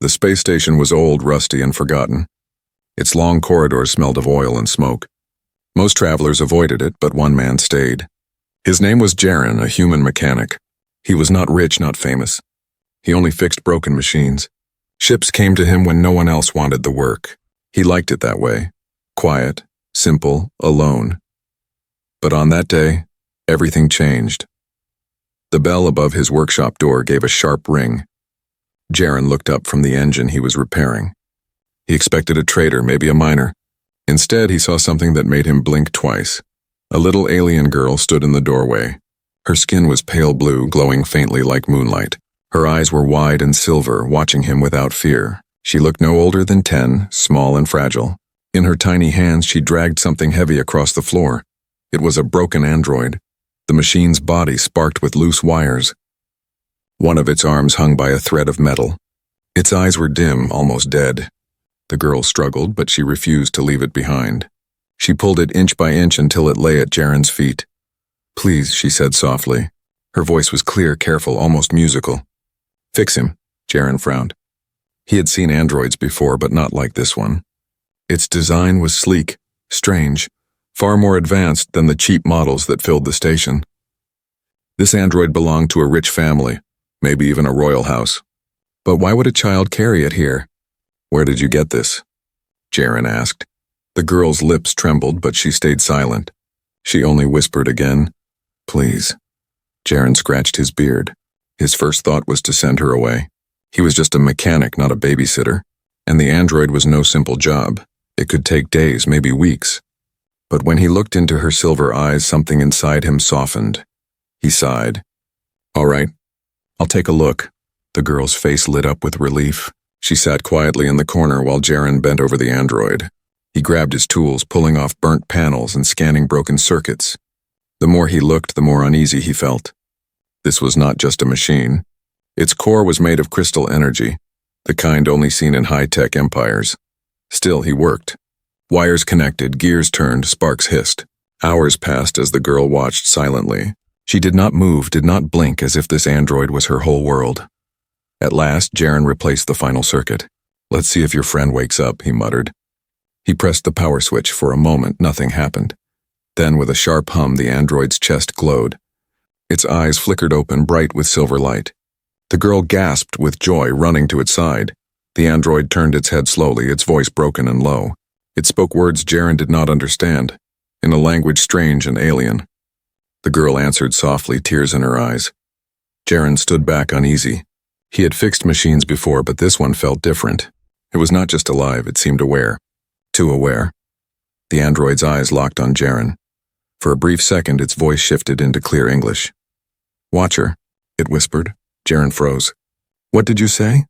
The space station was old, rusty, and forgotten. Its long corridors smelled of oil and smoke. Most travelers avoided it, but one man stayed. His name was Jaren, a human mechanic. He was not rich, not famous. He only fixed broken machines. Ships came to him when no one else wanted the work. He liked it that way. Quiet, simple, alone. But on that day, everything changed. The bell above his workshop door gave a sharp ring. Jaren looked up from the engine he was repairing. He expected a trader, maybe a miner. Instead, he saw something that made him blink twice. A little alien girl stood in the doorway. Her skin was pale blue, glowing faintly like moonlight. Her eyes were wide and silver, watching him without fear. She looked no older than 10, small and fragile. In her tiny hands, she dragged something heavy across the floor. It was a broken android. The machine's body sparked with loose wires. One of its arms hung by a thread of metal. Its eyes were dim, almost dead. The girl struggled, but she refused to leave it behind. She pulled it inch by inch until it lay at Jaren's feet. "Please," she said softly. Her voice was clear, careful, almost musical. "Fix him," Jaren frowned. He had seen androids before, but not like this one. Its design was sleek, strange, far more advanced than the cheap models that filled the station. This android belonged to a rich family, maybe even a royal house. But why would a child carry it here? "Where did you get this?" Jaren asked. The girl's lips trembled, but she stayed silent. She only whispered again, "Please." Jaren scratched his beard. His first thought was to send her away. He was just a mechanic, not a babysitter. And the android was no simple job. It could take days, maybe weeks. But when he looked into her silver eyes, something inside him softened. He sighed. "All right, I'll take a look." The girl's face lit up with relief. She sat quietly in the corner while Jaren bent over the android. He grabbed his tools, pulling off burnt panels and scanning broken circuits. The more he looked, the more uneasy he felt. This was not just a machine. Its core was made of crystal energy, the kind only seen in high-tech empires. Still, he worked. Wires connected, gears turned, sparks hissed. Hours passed as the girl watched silently. She did not move, did not blink, as if this android was her whole world. At last, Jaren replaced the final circuit. "Let's see if your friend wakes up," he muttered. He pressed the power switch. For a moment, nothing happened. Then, with a sharp hum, the android's chest glowed. Its eyes flickered open, bright with silver light. The girl gasped with joy, running to its side. The android turned its head slowly, its voice broken and low. It spoke words Jaren did not understand, in a language strange and alien. The girl answered softly, tears in her eyes. Jaren stood back uneasy. He had fixed machines before, but this one felt different. It was not just alive, it seemed aware. Too aware. The android's eyes locked on Jaren. For a brief second, its voice shifted into clear English. "Watcher," it whispered. Jaren froze. "What did you say?"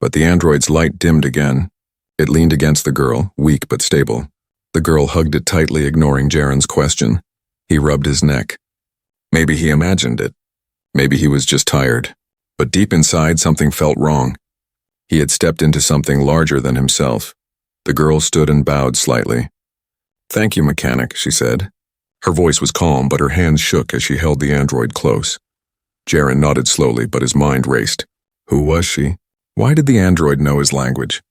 But the android's light dimmed again. It leaned against the girl, weak but stable. The girl hugged it tightly, ignoring Jaren's question. He rubbed his neck. Maybe he imagined it. Maybe he was just tired. But deep inside, something felt wrong. He had stepped into something larger than himself. The girl stood and bowed slightly. "Thank you, mechanic," she said. Her voice was calm, but her hands shook as she held the android close. Jaren nodded slowly, but his mind raced. Who was she? Why did the android know his language?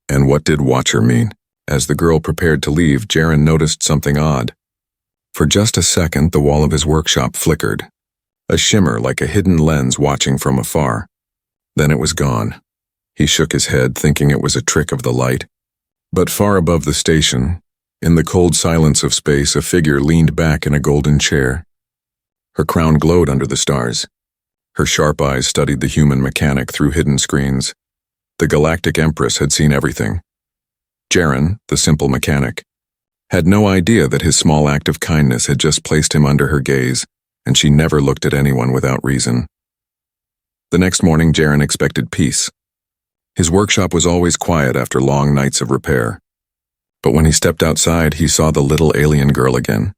And what did Watcher mean? As the girl prepared to leave, Jaren noticed something odd. For just a second, the wall of his workshop flickered. A shimmer like a hidden lens watching from afar. Then it was gone. He shook his head, thinking it was a trick of the light. But far above the station, in the cold silence of space, a figure leaned back in a golden chair. Her crown glowed under the stars. Her sharp eyes studied the human mechanic through hidden screens. The Galactic Empress had seen everything. Jaren, the simple mechanic, had no idea that his small act of kindness had just placed him under her gaze, and she never looked at anyone without reason. The next morning, Jaren expected peace. His workshop was always quiet after long nights of repair. But when he stepped outside, he saw the little alien girl again.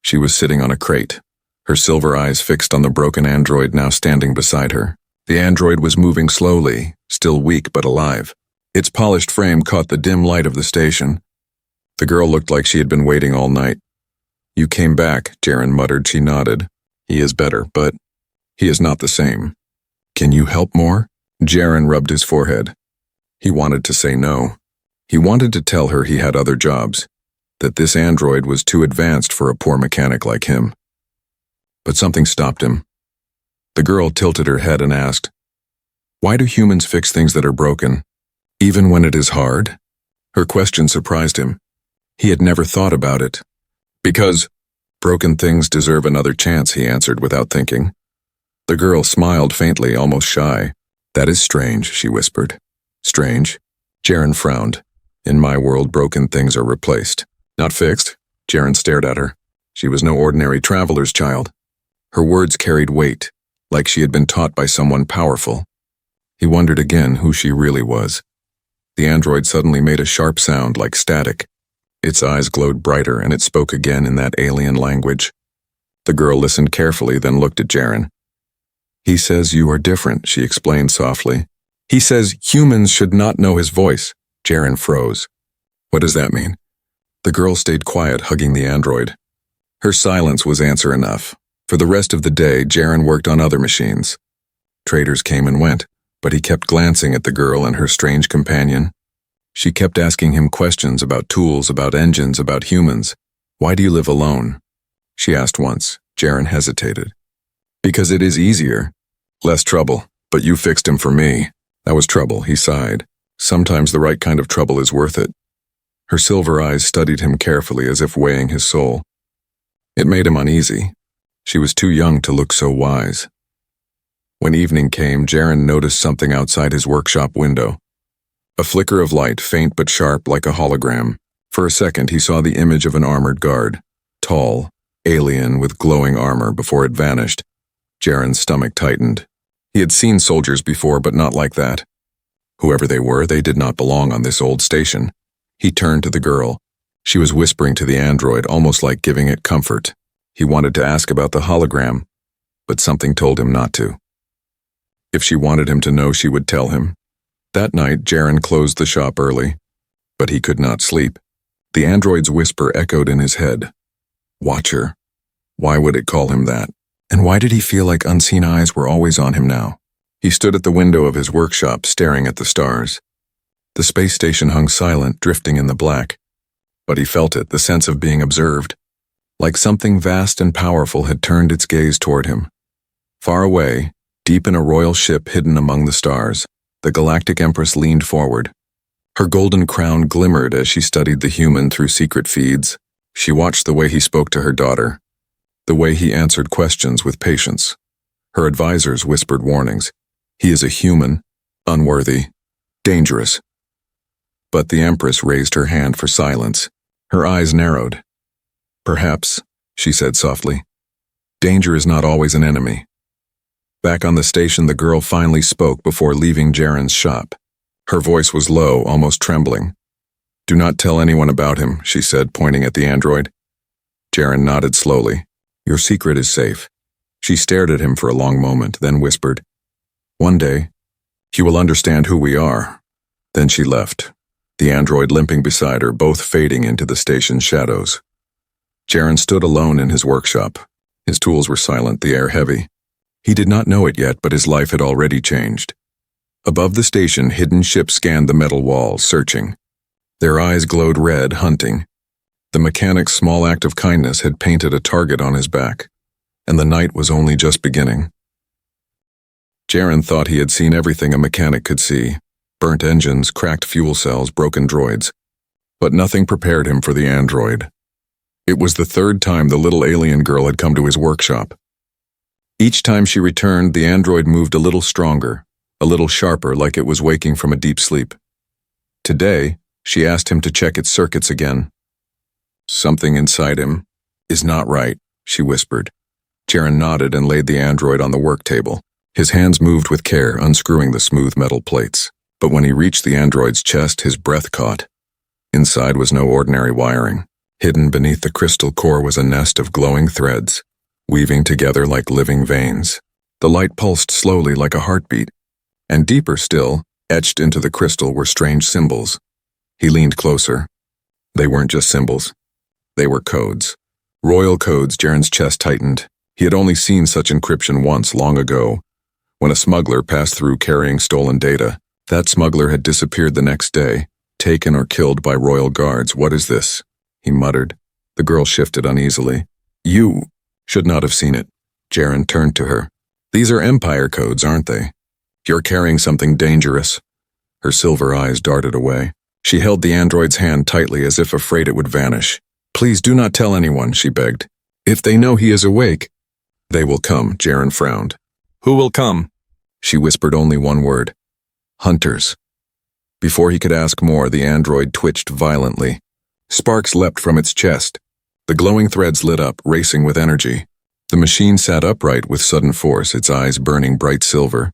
She was sitting on a crate, her silver eyes fixed on the broken android now standing beside her. The android was moving slowly, still weak but alive. Its polished frame caught the dim light of the station. The girl looked like she had been waiting all night. "You came back," Jaren muttered. She nodded. "He is better, but he is not the same." "Can you help more?" Jaren rubbed his forehead. He wanted to say no. He wanted to tell her he had other jobs, that this android was too advanced for a poor mechanic like him. But something stopped him. The girl tilted her head and asked, "Why do humans fix things that are broken, even when it is hard?" Her question surprised him. He had never thought about it. "Because broken things deserve another chance," he answered without thinking. The girl smiled faintly, almost shy. "That is strange," she whispered. "Strange?" Jaren frowned. "In my world, broken things are replaced, not fixed." Jaren stared at her. She was no ordinary traveler's child. Her words carried weight, like she had been taught by someone powerful. He wondered again who she really was. The android suddenly made a sharp sound like static. Its eyes glowed brighter, and it spoke again in that alien language. The girl listened carefully, then looked at Jaren. "He says you are different," she explained softly. "He says humans should not know his voice." Jaren froze. "What does that mean?" The girl stayed quiet, hugging the android. Her silence was answer enough. For the rest of the day, Jaren worked on other machines. Traders came and went, but he kept glancing at the girl and her strange companion. She kept asking him questions about tools, about engines, about humans. "Why do you live alone?" she asked once. Jaren hesitated. "Because it is easier. Less trouble. But you fixed him for me." "That was trouble," he sighed. "Sometimes the right kind of trouble is worth it." Her silver eyes studied him carefully, as if weighing his soul. It made him uneasy. She was too young to look so wise. When evening came, Jaren noticed something outside his workshop window. A flicker of light, faint but sharp like a hologram. For a second he saw the image of an armored guard. Tall, alien with glowing armor, before it vanished. Jaren's stomach tightened. He had seen soldiers before, but not like that. Whoever they were, they did not belong on this old station. He turned to the girl. She was whispering to the android, almost like giving it comfort. He wanted to ask about the hologram, but something told him not to. If she wanted him to know, she would tell him. That night, Jaren closed the shop early, but he could not sleep. The android's whisper echoed in his head. Watcher. Why would it call him that? And why did he feel like unseen eyes were always on him now? He stood at the window of his workshop, staring at the stars. The space station hung silent, drifting in the black. But he felt it, the sense of being observed. Like something vast and powerful had turned its gaze toward him. Far away, deep in a royal ship hidden among the stars, the Galactic Empress leaned forward. Her golden crown glimmered as she studied the human through secret feeds. She watched the way he spoke to her daughter, the way he answered questions with patience. Her advisors whispered warnings. He is a human, unworthy, dangerous. But the Empress raised her hand for silence. Her eyes narrowed. Perhaps, she said softly, danger is not always an enemy. Back on the station, the girl finally spoke before leaving Jaren's shop. Her voice was low, almost trembling. Do not tell anyone about him, she said, pointing at the android. Jaren nodded slowly. Your secret is safe. She stared at him for a long moment, then whispered, One day, he will understand who we are. Then she left, the android limping beside her, both fading into the station's shadows. Jaren stood alone in his workshop. His tools were silent, the air heavy. He did not know it yet, but his life had already changed. Above the station, hidden ships scanned the metal walls, searching. Their eyes glowed red, hunting. The mechanic's small act of kindness had painted a target on his back, and the night was only just beginning. Jaren thought he had seen everything a mechanic could see. Burnt engines, cracked fuel cells, broken droids. But nothing prepared him for the android. It was the third time the little alien girl had come to his workshop. Each time she returned, the android moved a little stronger, a little sharper, like it was waking from a deep sleep. Today, she asked him to check its circuits again. Something inside him is not right, she whispered. Jaren nodded and laid the android on the work table. His hands moved with care, unscrewing the smooth metal plates. But when he reached the android's chest, his breath caught. Inside was no ordinary wiring. Hidden beneath the crystal core was a nest of glowing threads, weaving together like living veins. The light pulsed slowly like a heartbeat, and deeper still, etched into the crystal, were strange symbols. He leaned closer. They weren't just symbols. They were codes. Royal codes. Jaren's chest tightened. He had only seen such encryption once, long ago, when a smuggler passed through carrying stolen data. That smuggler had disappeared the next day, taken or killed by royal guards. What is this? He muttered. The girl shifted uneasily. You should not have seen it. Jaren turned to her. These are Empire codes, aren't they? You're carrying something dangerous. Her silver eyes darted away. She held the android's hand tightly as if afraid it would vanish. Please do not tell anyone, she begged. If they know he is awake, they will come, Jaren frowned. Who will come? She whispered only one word. Hunters. Before he could ask more, the android twitched violently. Sparks leapt from its chest. The glowing threads lit up, racing with energy. The machine sat upright with sudden force, its eyes burning bright silver.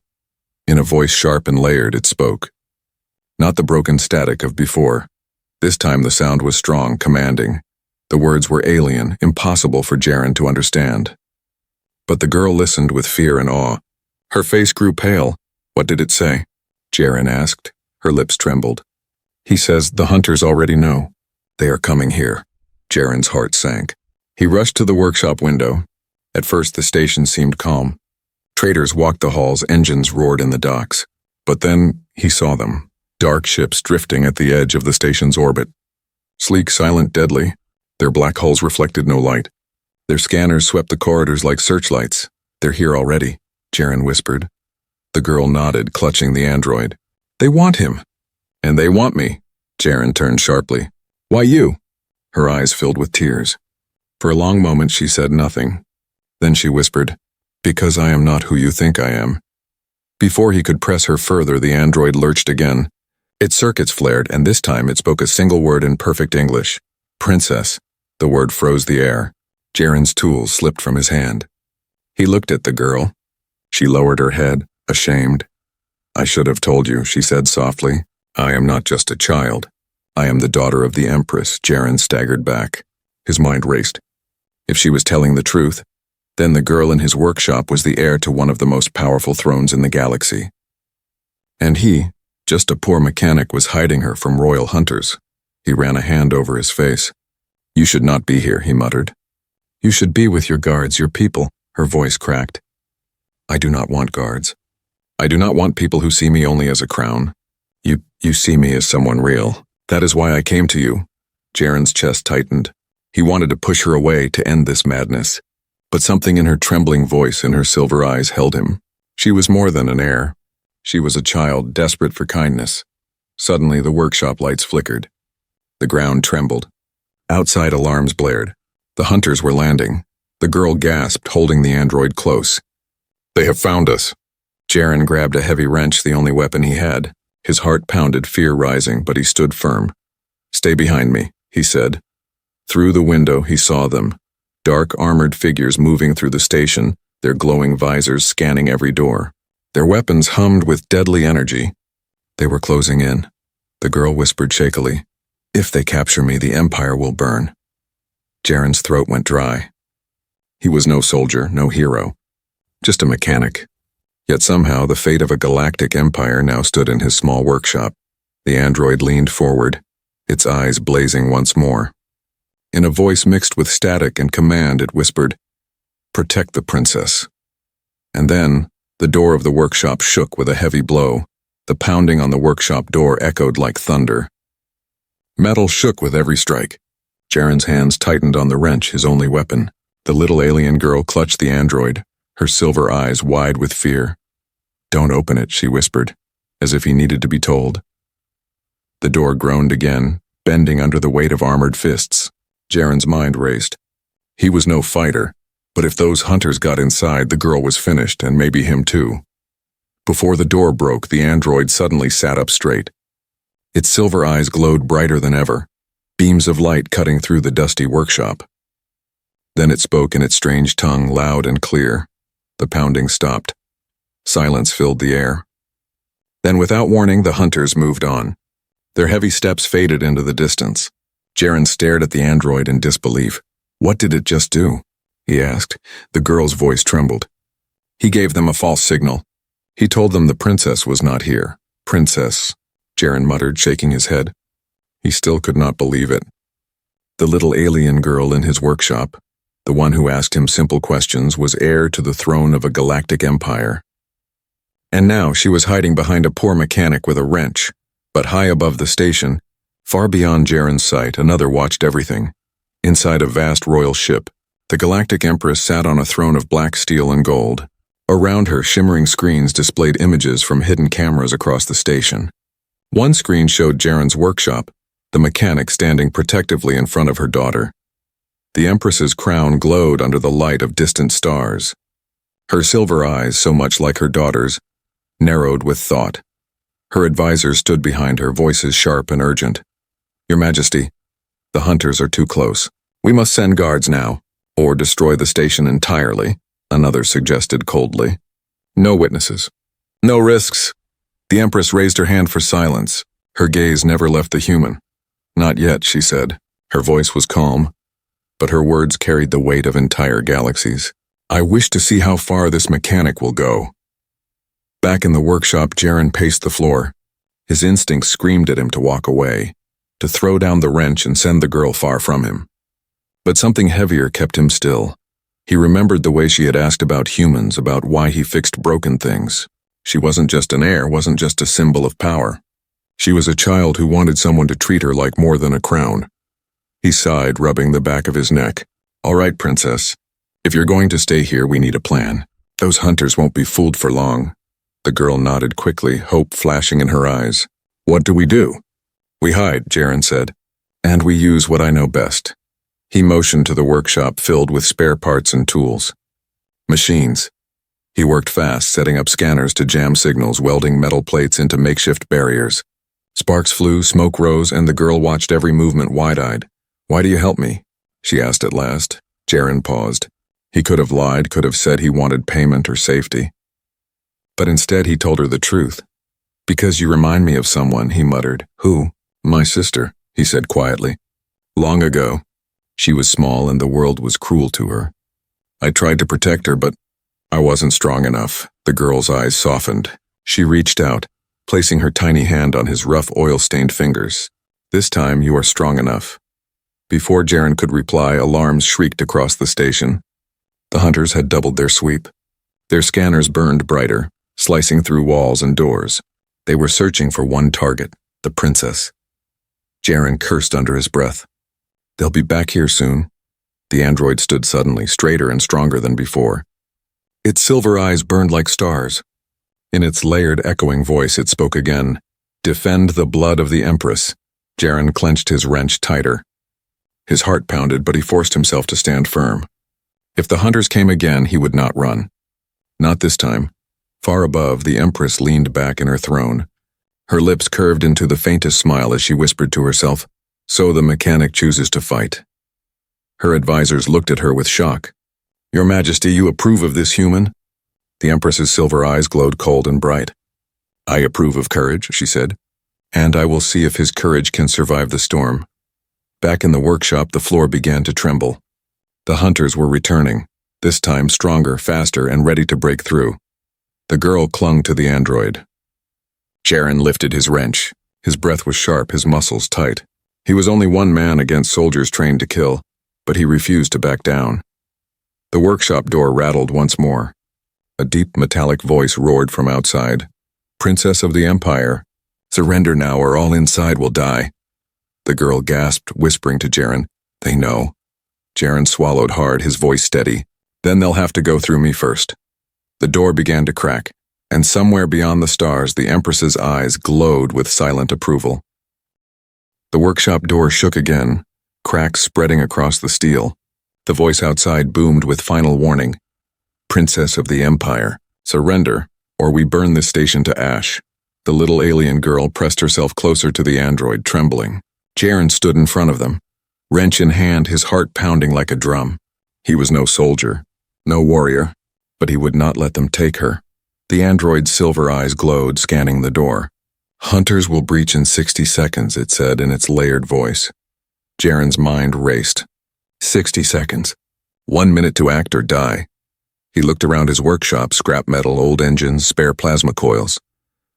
In a voice sharp and layered, it spoke. Not the broken static of before. This time the sound was strong, commanding. The words were alien, impossible for Jaren to understand. But the girl listened with fear and awe. Her face grew pale. What did it say? Jaren asked. Her lips trembled. He says the hunters already know. They are coming here. Jaren's heart sank. He rushed to the workshop window. At first the station seemed calm. Traders walked the halls, engines roared in the docks. But then he saw them. Dark ships drifting at the edge of the station's orbit. Sleek, silent, deadly. Their black hulls reflected no light. Their scanners swept the corridors like searchlights. They're here already, Jaren whispered. The girl nodded, clutching the android. They want him. And they want me. Jaren turned sharply. Why you? Her eyes filled with tears. For a long moment she said nothing. Then she whispered, Because I am not who you think I am. Before he could press her further, the android lurched again. Its circuits flared, and this time it spoke a single word in perfect English. Princess. The word froze the air. Jaren's tools slipped from his hand. He looked at the girl. She lowered her head, ashamed. I should have told you, she said softly. I am not just a child. I am the daughter of the Empress. Jaren staggered back. His mind raced. If she was telling the truth, then the girl in his workshop was the heir to one of the most powerful thrones in the galaxy. And he, just a poor mechanic, was hiding her from royal hunters. He ran a hand over his face. You should not be here, he muttered. You should be with your guards, your people, her voice cracked. I do not want guards. I do not want people who see me only as a crown. You see me as someone real. That is why I came to you. Jaren's chest tightened. He wanted to push her away to end this madness. But something in her trembling voice and her silver eyes held him. She was more than an heir. She was a child desperate for kindness. Suddenly the workshop lights flickered. The ground trembled. Outside alarms blared. The hunters were landing. The girl gasped, holding the android close. They have found us. Jaren grabbed a heavy wrench, the only weapon he had. His heart pounded, fear rising, but he stood firm. Stay behind me, he said. Through the window he saw them. Dark armored figures moving through the station, their glowing visors scanning every door. Their weapons hummed with deadly energy. They were closing in. The girl whispered shakily, If they capture me, the Empire will burn. Jaren's throat went dry. He was no soldier, no hero. Just a mechanic. Yet somehow the fate of a galactic empire now stood in his small workshop. The android leaned forward, its eyes blazing once more. In a voice mixed with static and command, it whispered, Protect the princess. And then, the door of the workshop shook with a heavy blow. The pounding on the workshop door echoed like thunder. Metal shook with every strike. Jaren's hands tightened on the wrench, his only weapon. The little alien girl clutched the android, her silver eyes wide with fear. Don't open it, she whispered, as if he needed to be told. The door groaned again, bending under the weight of armored fists. Jaren's mind raced. He was no fighter, but if those hunters got inside, the girl was finished, and maybe him too. Before the door broke, the android suddenly sat up straight. Its silver eyes glowed brighter than ever, beams of light cutting through the dusty workshop. Then it spoke in its strange tongue, loud and clear. The pounding stopped. Silence filled the air. Then, without warning, the hunters moved on. Their heavy steps faded into the distance. Jaren stared at the android in disbelief. What did it just do? He asked. The girl's voice trembled. He gave them a false signal. He told them the princess was not here. Princess, Jaren muttered, shaking his head. He still could not believe it. The little alien girl in his workshop, the one who asked him simple questions, was heir to the throne of a galactic empire. And now she was hiding behind a poor mechanic with a wrench. But high above the station, far beyond Jaren's sight, another watched everything. Inside a vast royal ship, the Galactic Empress sat on a throne of black steel and gold. Around her, shimmering screens displayed images from hidden cameras across the station. One screen showed Jaren's workshop, the mechanic standing protectively in front of her daughter. The Empress's crown glowed under the light of distant stars. Her silver eyes, so much like her daughter's, narrowed with thought. Her advisors stood behind her, voices sharp and urgent. "Your Majesty, the hunters are too close. We must send guards now, or destroy the station entirely," another suggested coldly. "No witnesses. No risks." The Empress raised her hand for silence. Her gaze never left the human. "Not yet," she said. Her voice was calm, but her words carried the weight of entire galaxies. "I wish to see how far this mechanic will go." Back in the workshop, Jaren paced the floor. His instincts screamed at him to walk away, to throw down the wrench and send the girl far from him. But something heavier kept him still. He remembered the way she had asked about humans, about why he fixed broken things. She wasn't just an heir, wasn't just a symbol of power. She was a child who wanted someone to treat her like more than a crown. He sighed, rubbing the back of his neck. "All right, Princess. If you're going to stay here, we need a plan. Those hunters won't be fooled for long." The girl nodded quickly, hope flashing in her eyes. "What do we do?" "We hide," Jaren said. "And we use what I know best." He motioned to the workshop filled with spare parts and tools. Machines. He worked fast, setting up scanners to jam signals, welding metal plates into makeshift barriers. Sparks flew, smoke rose, and the girl watched every movement wide-eyed. "Why do you help me?" she asked at last. Jaren paused. He could have lied, could have said he wanted payment or safety. But instead he told her the truth. "Because you remind me of someone," he muttered. "Who?" "My sister," he said quietly. "Long ago. She was small and the world was cruel to her. I tried to protect her, but I wasn't strong enough." The girl's eyes softened. She reached out, placing her tiny hand on his rough oil-stained fingers. "This time you are strong enough." Before Jaren could reply, alarms shrieked across the station. The hunters had doubled their sweep. Their scanners burned brighter, slicing through walls and doors. They were searching for one target, the princess. Jaren cursed under his breath. "They'll be back here soon." The android stood suddenly, straighter and stronger than before. Its silver eyes burned like stars. In its layered, echoing voice, it spoke again. "Defend the blood of the Empress." Jaren clenched his wrench tighter. His heart pounded, but he forced himself to stand firm. If the hunters came again, he would not run. Not this time. Far above, the Empress leaned back in her throne. Her lips curved into the faintest smile as she whispered to herself, "So the mechanic chooses to fight." Her advisors looked at her with shock. "Your Majesty, you approve of this human?" The Empress's silver eyes glowed cold and bright. "I approve of courage," she said, "and I will see if his courage can survive the storm." Back in the workshop, the floor began to tremble. The hunters were returning, this time stronger, faster, and ready to break through. The girl clung to the android. Jaren lifted his wrench. His breath was sharp, his muscles tight. He was only one man against soldiers trained to kill, but he refused to back down. The workshop door rattled once more. A deep metallic voice roared from outside. "Princess of the Empire, surrender now or all inside will die." The girl gasped, whispering to Jaren, "They know." Jaren swallowed hard, his voice steady. "Then they'll have to go through me first." The door began to crack, and somewhere beyond the stars, the Empress's eyes glowed with silent approval. The workshop door shook again, cracks spreading across the steel. The voice outside boomed with final warning. "Princess of the Empire, surrender, or we burn this station to ash." The little alien girl pressed herself closer to the android, trembling. Jaren stood in front of them, wrench in hand, his heart pounding like a drum. He was no soldier, no warrior, but he would not let them take her. The android's silver eyes glowed, scanning the door. "Hunters will breach in 60 seconds, it said in its layered voice. Jaren's mind raced. 60 seconds. 1 minute to act or die. He looked around his workshop, scrap metal, old engines, spare plasma coils.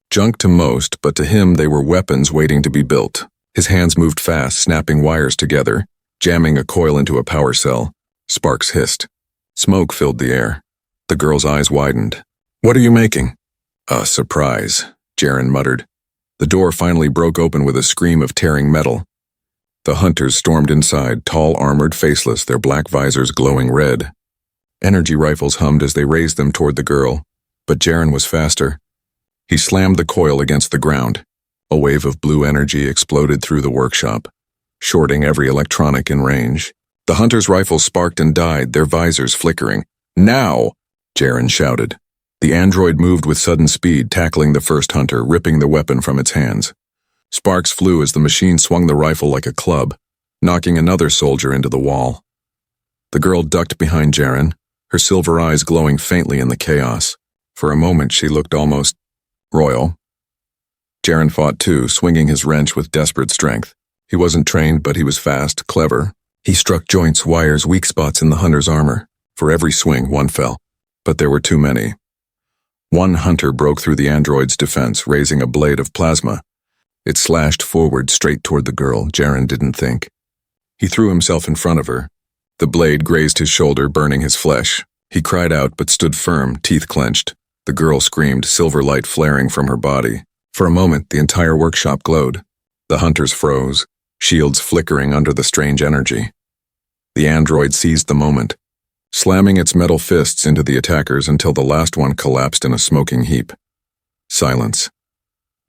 Junk to most, but to him they were weapons waiting to be built. His hands moved fast, snapping wires together, jamming a coil into a power cell. Sparks hissed. Smoke filled the air. The girl's eyes widened. "What are you making?" "A surprise," Jaren muttered. The door finally broke open with a scream of tearing metal. The hunters stormed inside, tall, armored, faceless, their black visors glowing red. Energy rifles hummed as they raised them toward the girl, but Jaren was faster. He slammed the coil against the ground. A wave of blue energy exploded through the workshop, shorting every electronic in range. The hunters' rifles sparked and died, their visors flickering. "Now!" Jaren shouted. The android moved with sudden speed, tackling the first hunter, ripping the weapon from its hands. Sparks flew as the machine swung the rifle like a club, knocking another soldier into the wall. The girl ducked behind Jaren, her silver eyes glowing faintly in the chaos. For a moment she looked almost royal. Jaren fought too, swinging his wrench with desperate strength. He wasn't trained, but he was fast, clever. He struck joints, wires, weak spots in the hunter's armor. For every swing, one fell. But there were too many. One hunter broke through the android's defense, raising a blade of plasma. It slashed forward straight toward the girl. Jaren didn't think. He threw himself in front of her. The blade grazed his shoulder, burning his flesh. He cried out but stood firm, teeth clenched. The girl screamed, silver light flaring from her body. For a moment, the entire workshop glowed. The hunters froze, shields flickering under the strange energy. The android seized the moment, slamming its metal fists into the attackers until the last one collapsed in a smoking heap. Silence.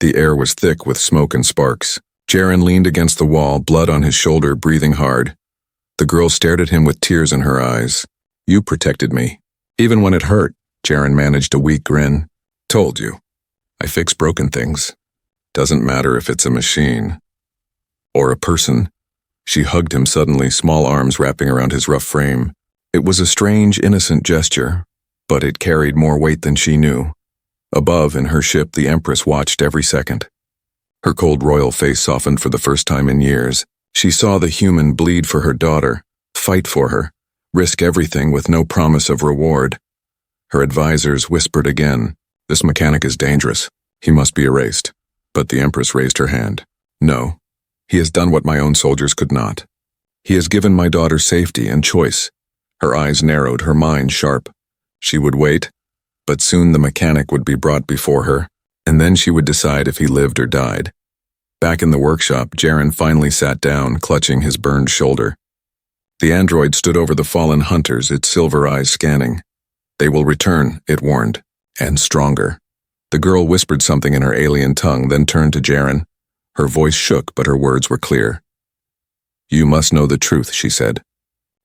The air was thick with smoke and sparks. Jaren leaned against the wall, blood on his shoulder, breathing hard. The girl stared at him with tears in her eyes. "You protected me. Even when it hurt." Jaren managed a weak grin. "Told you. I fix broken things. Doesn't matter if it's a machine. Or a person." She hugged him suddenly, small arms wrapping around his rough frame. It was a strange, innocent gesture, but it carried more weight than she knew. Above, in her ship, the Empress watched every second. Her cold royal face softened for the first time in years. She saw the human bleed for her daughter, fight for her, risk everything with no promise of reward. Her advisors whispered again, "This mechanic is dangerous. He must be erased." But the Empress raised her hand. "No. He has done what my own soldiers could not. He has given my daughter safety and choice." Her eyes narrowed, her mind sharp. She would wait, but soon the mechanic would be brought before her, and then she would decide if he lived or died. Back in the workshop, Jaren finally sat down, clutching his burned shoulder. The android stood over the fallen hunters, its silver eyes scanning. "They will return," it warned, "and stronger." The girl whispered something in her alien tongue, then turned to Jaren. Her voice shook, but her words were clear. "You must know the truth," she said.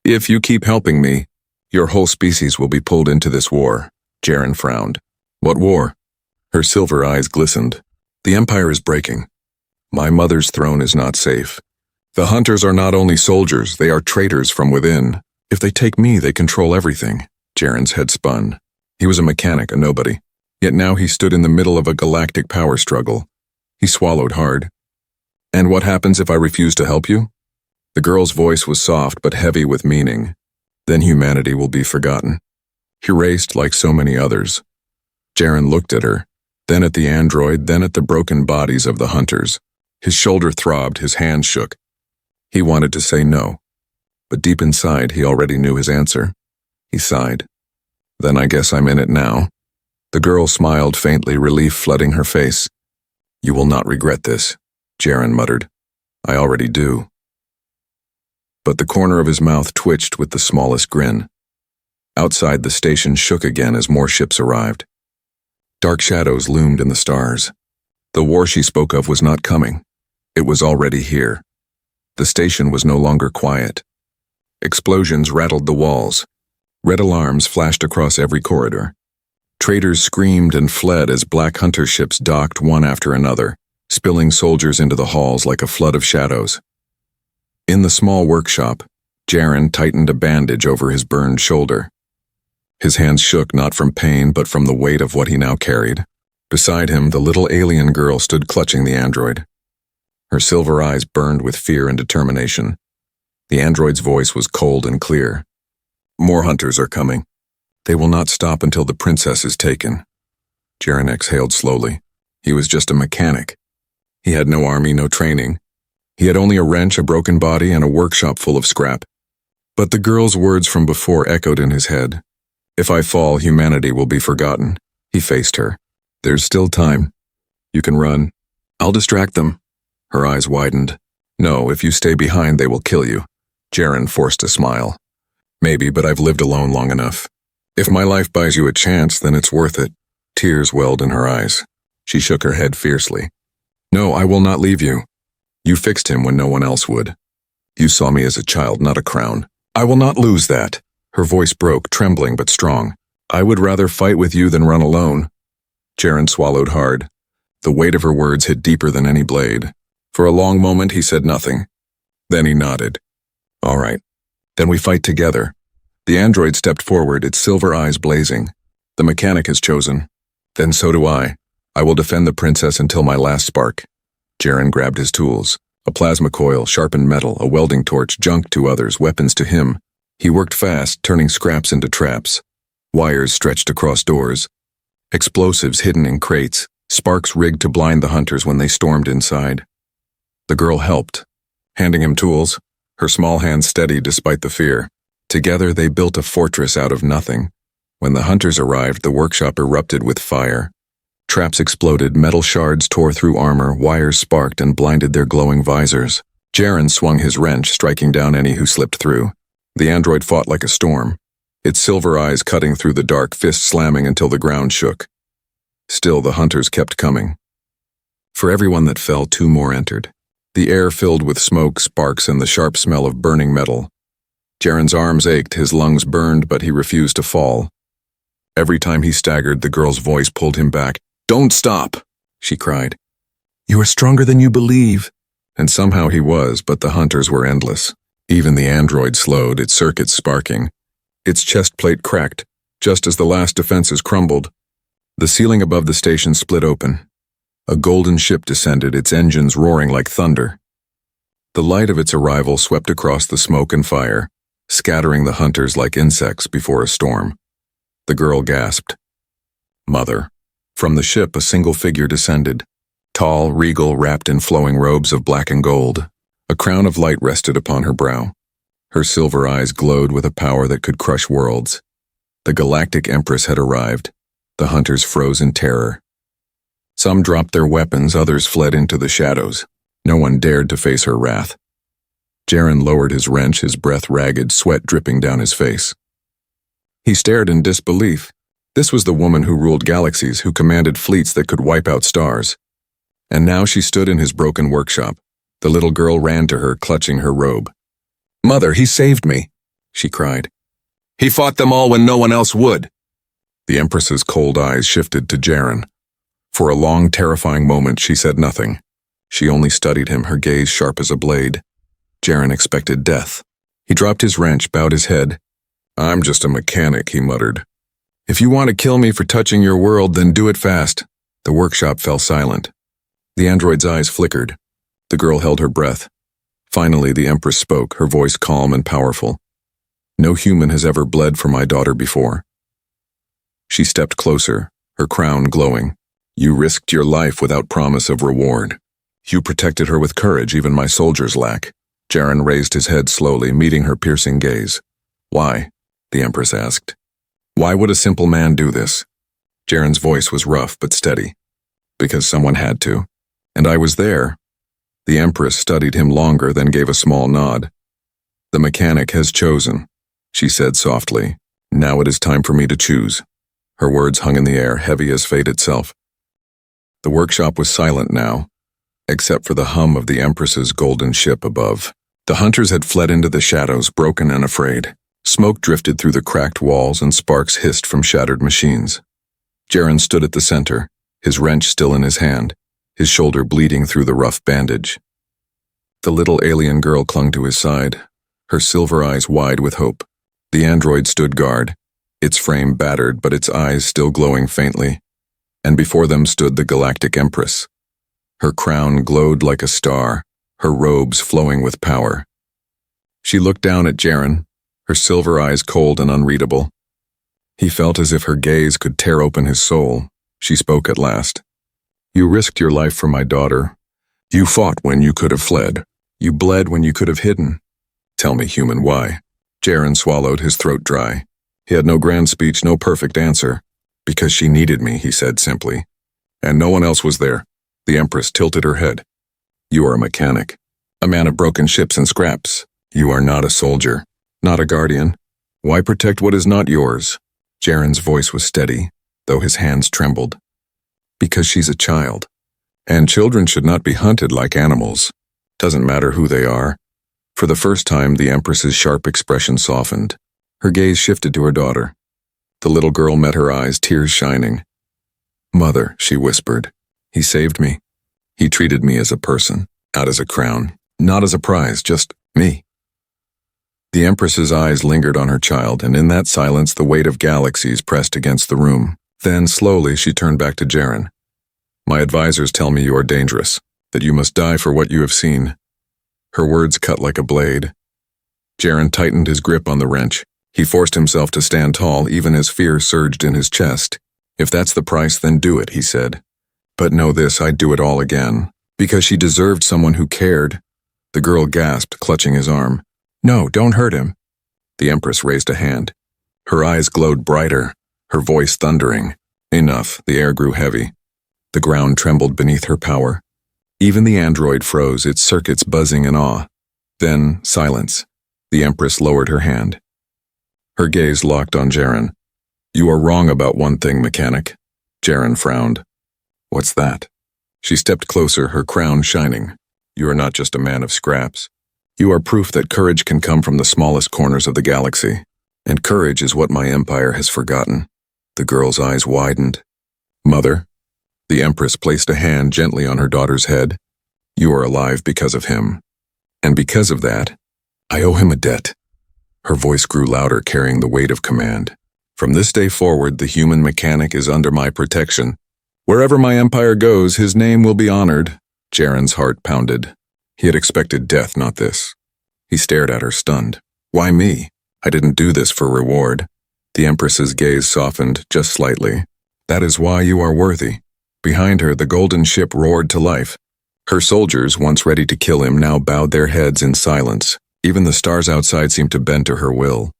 "If you keep helping me, your whole species will be pulled into this war." Jaren frowned. "What war?" Her silver eyes glistened. "The Empire is breaking. My mother's throne is not safe. The hunters are not only soldiers, they are traitors from within. If they take me, they control everything." Jaren's head spun. He was a mechanic, a nobody. Yet now he stood in the middle of a galactic power struggle. He swallowed hard. "And what happens if I refuse to help you?" The girl's voice was soft but heavy with meaning. "Then humanity will be forgotten. Erased like so many others." Jaren looked at her, then at the android, then at the broken bodies of the hunters. His shoulder throbbed, his hand shook. He wanted to say no, but deep inside he already knew his answer. He sighed. "Then I guess I'm in it now." The girl smiled faintly, relief flooding her face. "You will not regret this," Jaren muttered. "I already do." But the corner of his mouth twitched with the smallest grin. Outside, the station shook again as more ships arrived. Dark shadows loomed in the stars. The war she spoke of was not coming. It was already here. The station was no longer quiet. Explosions rattled the walls. Red alarms flashed across every corridor. Traitors screamed and fled as black hunter ships docked one after another, spilling soldiers into the halls like a flood of shadows. In the small workshop, Jaren tightened a bandage over his burned shoulder. His hands shook not from pain but from the weight of what he now carried. Beside him, the little alien girl stood clutching the android. Her silver eyes burned with fear and determination. The android's voice was cold and clear. "More hunters are coming. They will not stop until the princess is taken." Jaren exhaled slowly. He was just a mechanic. He had no army, no training. He had only a wrench, a broken body, and a workshop full of scrap. But the girl's words from before echoed in his head. "If I fall, humanity will be forgotten." He faced her. There's still time. You can run. I'll distract them. Her eyes widened. No, if you stay behind, they will kill you. Jaren forced a smile. Maybe, but I've lived alone long enough. If my life buys you a chance, then it's worth it. Tears welled in her eyes. She shook her head fiercely. No, I will not leave you. You fixed him when no one else would. You saw me as a child, not a crown. I will not lose that. Her voice broke, trembling but strong. I would rather fight with you than run alone. Jaren swallowed hard. The weight of her words hit deeper than any blade. For a long moment he said nothing. Then he nodded. All right. Then we fight together. The android stepped forward, its silver eyes blazing. The mechanic has chosen. Then so do I. I will defend the princess until my last spark. Jaren grabbed his tools. A plasma coil, sharpened metal, a welding torch, junk to others, weapons to him. He worked fast, turning scraps into traps. Wires stretched across doors. Explosives hidden in crates, sparks rigged to blind the hunters when they stormed inside. The girl helped, handing him tools, her small hands steady despite the fear. Together they built a fortress out of nothing. When the hunters arrived, the workshop erupted with fire. Traps exploded, metal shards tore through armor, wires sparked and blinded their glowing visors. Jaren swung his wrench, striking down any who slipped through. The android fought like a storm, its silver eyes cutting through the dark, fists slamming until the ground shook. Still, the hunters kept coming. For everyone that fell, 2 more entered. The air filled with smoke, sparks, and the sharp smell of burning metal. Jaren's arms ached, his lungs burned, but he refused to fall. Every time he staggered, the girl's voice pulled him back. Don't stop, she cried. You are stronger than you believe. And somehow he was, but the hunters were endless. Even the android slowed, its circuits sparking. Its chest plate cracked, just as the last defenses crumbled. The ceiling above the station split open. A golden ship descended, its engines roaring like thunder. The light of its arrival swept across the smoke and fire, scattering the hunters like insects before a storm. The girl gasped. Mother. From the ship, a single figure descended. Tall, regal, wrapped in flowing robes of black and gold. A crown of light rested upon her brow. Her silver eyes glowed with a power that could crush worlds. The Galactic Empress had arrived. The hunters froze in terror. Some dropped their weapons, others fled into the shadows. No one dared to face her wrath. Jaren lowered his wrench, his breath ragged, sweat dripping down his face. He stared in disbelief. This was the woman who ruled galaxies, who commanded fleets that could wipe out stars. And now she stood in his broken workshop. The little girl ran to her, clutching her robe. Mother, he saved me, she cried. He fought them all when no one else would. The Empress's cold eyes shifted to Jaren. For a long, terrifying moment, she said nothing. She only studied him, her gaze sharp as a blade. Jaren expected death. He dropped his wrench, bowed his head. I'm just a mechanic, he muttered. If you want to kill me for touching your world, then do it fast. The workshop fell silent. The android's eyes flickered. The girl held her breath. Finally, the Empress spoke, her voice calm and powerful. No human has ever bled for my daughter before. She stepped closer, her crown glowing. You risked your life without promise of reward. You protected her with courage even my soldiers lack. Jaren raised his head slowly, meeting her piercing gaze. Why? The Empress asked. Why would a simple man do this? Jaren's voice was rough but steady. Because someone had to. And I was there. The Empress studied him longer, then gave a small nod. The mechanic has chosen, she said softly. Now it is time for me to choose. Her words hung in the air, heavy as fate itself. The workshop was silent now, except for the hum of the Empress's golden ship above. The hunters had fled into the shadows, broken and afraid. Smoke drifted through the cracked walls and sparks hissed from shattered machines. Jaren stood at the center, his wrench still in his hand, his shoulder bleeding through the rough bandage. The little alien girl clung to his side, her silver eyes wide with hope. The android stood guard, its frame battered but its eyes still glowing faintly. And before them stood the Galactic Empress. Her crown glowed like a star, her robes flowing with power. She looked down at Jaren, her silver eyes cold and unreadable. He felt as if her gaze could tear open his soul. She spoke at last. You risked your life for my daughter. You fought when you could have fled. You bled when you could have hidden. Tell me, human, why? Jaren swallowed, his throat dry. He had no grand speech, no perfect answer. Because she needed me, he said simply. And no one else was there. The Empress tilted her head. You are a mechanic. A man of broken ships and scraps. You are not a soldier. Not a guardian. Why protect what is not yours? Jaren's voice was steady, though his hands trembled. Because she's a child. And children should not be hunted like animals. Doesn't matter who they are. For the first time, the Empress's sharp expression softened. Her gaze shifted to her daughter. The little girl met her eyes, tears shining. Mother, she whispered. He saved me. He treated me as a person, not as a crown, not as a prize, just me. The Empress's eyes lingered on her child, and in that silence the weight of galaxies pressed against the room. Then, slowly, she turned back to Jaren. My advisors tell me you are dangerous, that you must die for what you have seen. Her words cut like a blade. Jaren tightened his grip on the wrench. He forced himself to stand tall, even as fear surged in his chest. If that's the price, then do it, he said. But know this, I'd do it all again. Because she deserved someone who cared. The girl gasped, clutching his arm. No, don't hurt him. The Empress raised a hand. Her eyes glowed brighter, her voice thundering. Enough, the air grew heavy. The ground trembled beneath her power. Even the android froze, its circuits buzzing in awe. Then, silence. The Empress lowered her hand. Her gaze locked on Jaren. You are wrong about one thing, mechanic. Jaren frowned. What's that? She stepped closer, her crown shining. You are not just a man of scraps. You are proof that courage can come from the smallest corners of the galaxy. And courage is what my empire has forgotten. The girl's eyes widened. Mother. The Empress placed a hand gently on her daughter's head. You are alive because of him. And because of that, I owe him a debt. Her voice grew louder, carrying the weight of command. From this day forward, the human mechanic is under my protection. Wherever my empire goes, his name will be honored. Jaren's heart pounded. He had expected death, not this. He stared at her, stunned. Why me? I didn't do this for reward. The Empress's gaze softened just slightly. That is why you are worthy. Behind her, the golden ship roared to life. Her soldiers, once ready to kill him, now bowed their heads in silence. Even the stars outside seemed to bend to her will.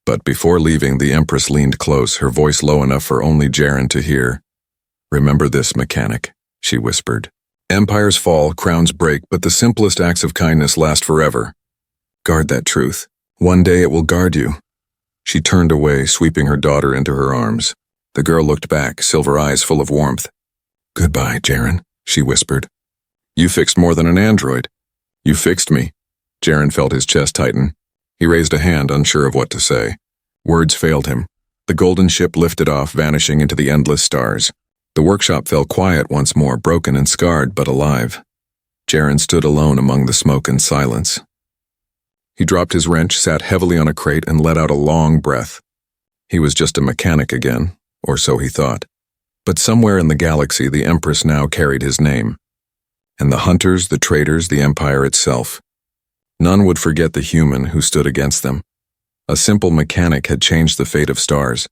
But before leaving, the Empress leaned close, her voice low enough for only Jaren to hear. Remember this, mechanic, she whispered. Empires fall, crowns break, but the simplest acts of kindness last forever. Guard that truth. One day it will guard you. She turned away, sweeping her daughter into her arms. The girl looked back, silver eyes full of warmth. Goodbye, Jaren, she whispered. You fixed more than an android. You fixed me. Jaren felt his chest tighten. He raised a hand, unsure of what to say. Words failed him. The golden ship lifted off, vanishing into the endless stars. The workshop fell quiet once more, broken and scarred, but alive. Jaren stood alone among the smoke and silence. He dropped his wrench, sat heavily on a crate, and let out a long breath. He was just a mechanic again, or so he thought. But somewhere in the galaxy, the Empress now carried his name. And the hunters, the traitors, the Empire itself. None would forget the human who stood against them. A simple mechanic had changed the fate of stars.